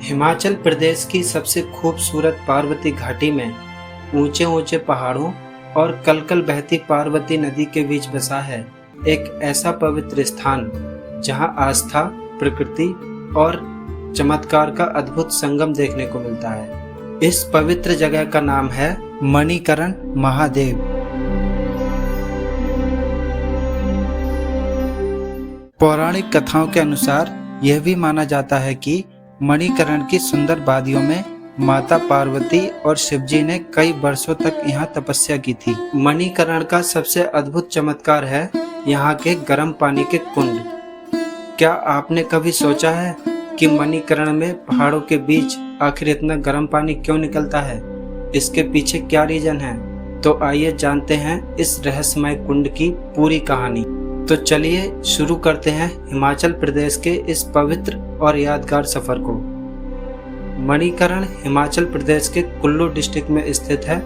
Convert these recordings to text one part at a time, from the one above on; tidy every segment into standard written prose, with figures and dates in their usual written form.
हिमाचल प्रदेश की सबसे खूबसूरत पार्वती घाटी में ऊंचे ऊंचे पहाड़ों और कलकल बहती पार्वती नदी के बीच बसा है एक ऐसा पवित्र स्थान जहां आस्था, प्रकृति और चमत्कार का अद्भुत संगम देखने को मिलता है। इस पवित्र जगह का नाम है मणिकरण महादेव। पौराणिक कथाओं के अनुसार यह भी माना जाता है कि मणिकरण की सुंदर वादियों में माता पार्वती और शिवजी ने कई वर्षों तक यहाँ तपस्या की थी। मणिकरण का सबसे अद्भुत चमत्कार है यहाँ के गर्म पानी के कुंड। क्या आपने कभी सोचा है कि मणिकरण में पहाड़ों के बीच आखिर इतना गर्म पानी क्यों निकलता है? इसके पीछे क्या रीजन है? तो आइए जानते हैं इस रहस्यमय कुंड की पूरी कहानी। तो चलिए शुरू करते हैं हिमाचल प्रदेश के इस पवित्र और यादगार सफर को। मणिकरण हिमाचल प्रदेश के कुल्लू डिस्ट्रिक्ट में स्थित है।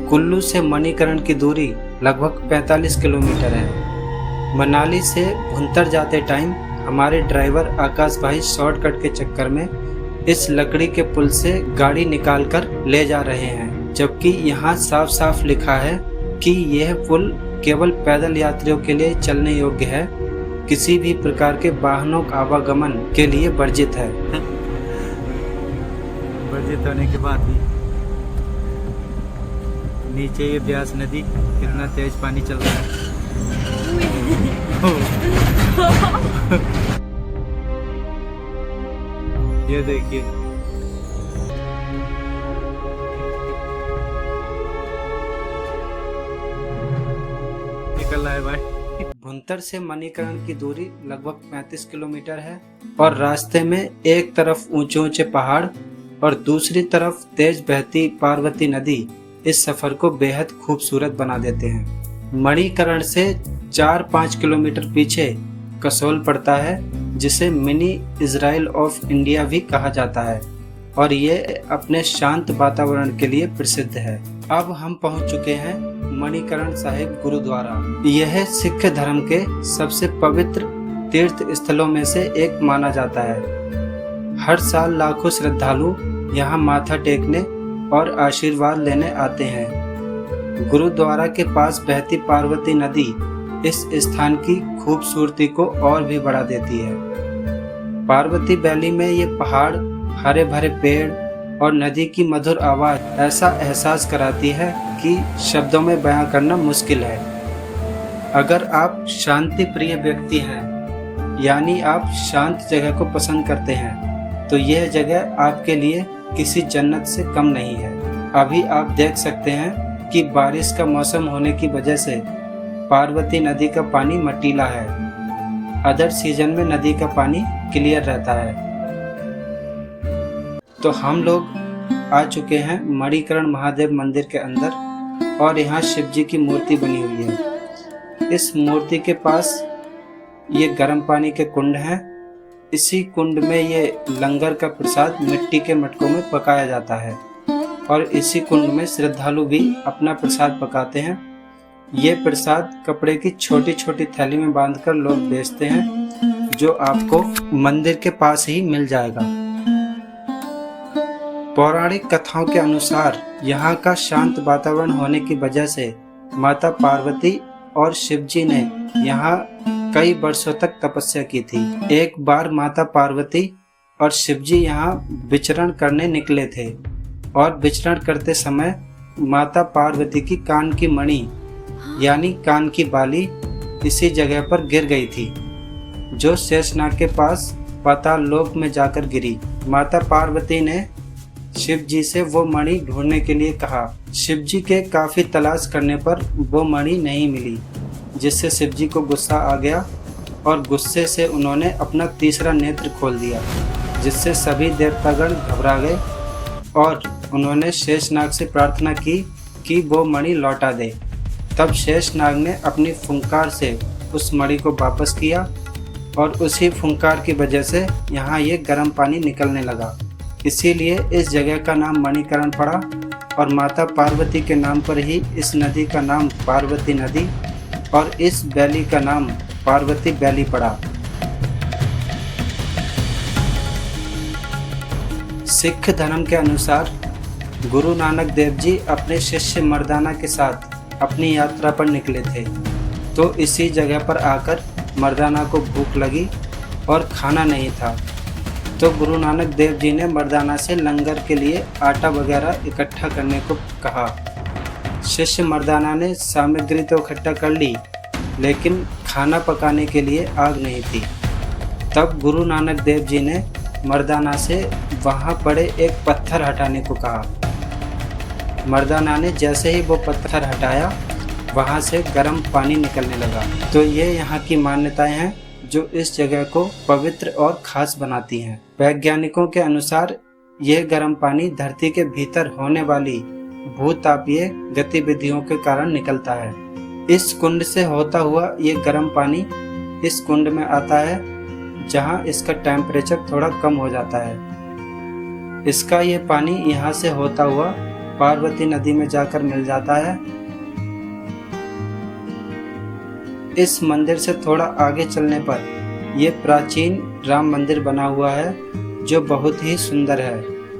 कुल्लू से मणिकरण की दूरी लगभग 45 किलोमीटर है। मनाली से भुंतर जाते टाइम हमारे ड्राइवर आकाश भाई शॉर्टकट के चक्कर में इस लकड़ी के पुल से गाड़ी निकालकर ले जा रहे हैं, जबकि यहाँ साफ साफ लिखा है कि यह पुल केवल पैदल यात्रियों के लिए चलने योग्य है, किसी भी प्रकार के वाहनों का आवागमन के लिए वर्जित है। वर्जित होने के बाद भी नीचे ये ब्यास नदी, कितना तेज पानी चल रहा है। ये देखिए, निकल रहा है भाई। भुंतर से मणिकरण की दूरी लगभग 35 किलोमीटर है और रास्ते में एक तरफ ऊंचे ऊंचे पहाड़ और दूसरी तरफ तेज बहती पार्वती नदी इस सफर को बेहद खूबसूरत बना देते हैं। मणिकरण से 4-5 किलोमीटर पीछे कसोल पड़ता है, जिसे मिनी इजराइल ऑफ इंडिया भी कहा जाता है और ये अपने शांत वातावरण के लिए प्रसिद्ध है। अब हम पहुंच चुके हैं मणिकरण साहिब गुरुद्वारा। यह सिख धर्म के सबसे पवित्र तीर्थ स्थलों में से एक माना जाता है। हर साल लाखों श्रद्धालु यहाँ माथा टेकने और आशीर्वाद लेने आते हैं। गुरुद्वारा के पास बहती पार्वती नदी इस स्थान की खूबसूरती को और भी बढ़ा देती है। पार्वती वैली में ये पहाड़, हरे भरे पेड़ और नदी की मधुर आवाज ऐसा एहसास कराती है कि शब्दों में बयां करना मुश्किल है। अगर आप शांति प्रिय व्यक्ति हैं, यानी आप शांत जगह को पसंद करते हैं, तो यह जगह आपके लिए किसी जन्नत से कम नहीं है। अभी आप देख सकते हैं कि बारिश का मौसम होने की वजह से पार्वती नदी का पानी मटीला है। अदर सीजन में नदी का पानी क्लियर रहता है। तो हम लोग आ चुके हैं मणिकरण महादेव मंदिर के अंदर और यहाँ शिव जी की मूर्ति बनी हुई है। इस मूर्ति के पास ये गर्म पानी के कुंड हैं। इसी कुंड में ये लंगर का प्रसाद मिट्टी के मटकों में पकाया जाता है और इसी कुंड में श्रद्धालु भी अपना प्रसाद पकाते हैं। ये प्रसाद कपड़े की छोटी छोटी थैली में बांधकर लोग बेचते हैं, जो आपको मंदिर के पास ही मिल जाएगा। पौराणिक कथाओं के अनुसार यहाँ का शांत वातावरण होने की वजह से माता पार्वती और शिवजी ने यहाँ कई वर्षों तक तपस्या की थी। एक बार माता पार्वती और शिवजी यहाँ विचरण करने निकले थे और विचरण करते समय माता पार्वती की कान की मणि यानी कान की बाली इसी जगह पर गिर गई थी, जो शेषनाग के पास पाताल लोक में जाकर गिरी। माता पार्वती ने शिव जी से वो मणि ढूंढने के लिए कहा। शिव जी के काफी तलाश करने पर वो मणि नहीं मिली, जिससे शिव जी को गुस्सा आ गया और गुस्से से उन्होंने अपना तीसरा नेत्र खोल दिया, जिससे सभी देवतागण घबरा गए और उन्होंने शेषनाग से प्रार्थना की कि वो मणि लौटा दे। तब शेषनाग ने अपनी फुंकार से उस मणि को वापस किया और उसी फुंकार की वजह से यहाँ ये गर्म पानी निकलने लगा। इसीलिए इस जगह का नाम मणिकरण पड़ा और माता पार्वती के नाम पर ही इस नदी का नाम पार्वती नदी और इस वैली का नाम पार्वती वैली पड़ा। सिख धर्म के अनुसार गुरु नानक देव जी अपने शिष्य मर्दाना के साथ अपनी यात्रा पर निकले थे, तो इसी जगह पर आकर मर्दाना को भूख लगी और खाना नहीं था। तो गुरु नानक देव जी ने मर्दाना से लंगर के लिए आटा वगैरह इकट्ठा करने को कहा। शिष्य मर्दाना ने सामग्री तो इकट्ठा कर ली, लेकिन खाना पकाने के लिए आग नहीं थी। तब गुरु नानक देव जी ने मर्दाना से वहाँ पड़े एक पत्थर हटाने को कहा। मर्दाना ने जैसे ही वो पत्थर हटाया, वहाँ से गर्म पानी निकलने लगा। तो ये यहाँ की मान्यताएं हैं जो इस जगह को पवित्र और खास बनाती हैं। वैज्ञानिकों के अनुसार यह गर्म पानी धरती के भीतर होने वाली भूतापीय गतिविधियों के कारण निकलता है। इस कुंड से होता हुआ ये गर्म पानी इस कुंड में आता है, जहाँ इसका टेम्परेचर थोड़ा कम हो जाता है। इसका ये पानी यहाँ से होता हुआ पार्वती नदी में जाकर मिल जाता है। इस मंदिर से थोड़ा आगे चलने पर यह प्राचीन राम मंदिर बना हुआ है, जो बहुत ही सुंदर है,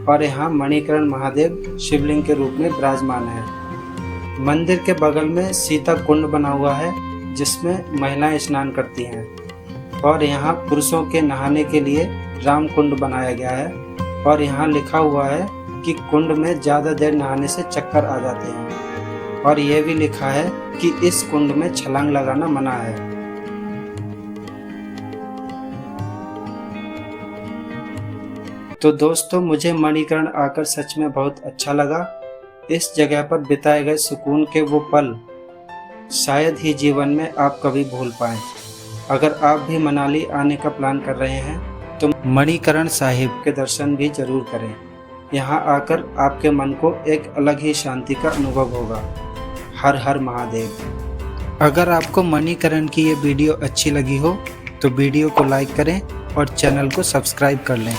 और यहाँ मणिकर्ण महादेव शिवलिंग के रूप में विराजमान है। मंदिर के बगल में सीता कुंड बना हुआ है, जिसमें महिलाएं स्नान करती हैं, और यहाँ पुरुषों के नहाने के लिए राम कुंड बनाया गया है। और यहाँ लिखा हुआ है कि कुंड में ज़्यादा देर नहाने से चक्कर आ जाते हैं, और यह भी लिखा है कि इस कुंड में छलांग लगाना मना है। तो दोस्तों, मुझे मणिकर्ण आकर सच में बहुत अच्छा लगा। इस जगह पर बिताए गए सुकून के वो पल शायद ही जीवन में आप कभी भूल पाएं। अगर आप भी मनाली आने का प्लान कर रहे हैं तो मणिकर्ण साहिब के दर्शन भी जरूर करें। यहाँ आकर आपके मन को एक अलग ही शांति का अनुभव होगा। हर हर महादेव। अगर आपको मणिकर्ण की ये वीडियो अच्छी लगी हो तो वीडियो को लाइक करें और चैनल को सब्सक्राइब कर लें।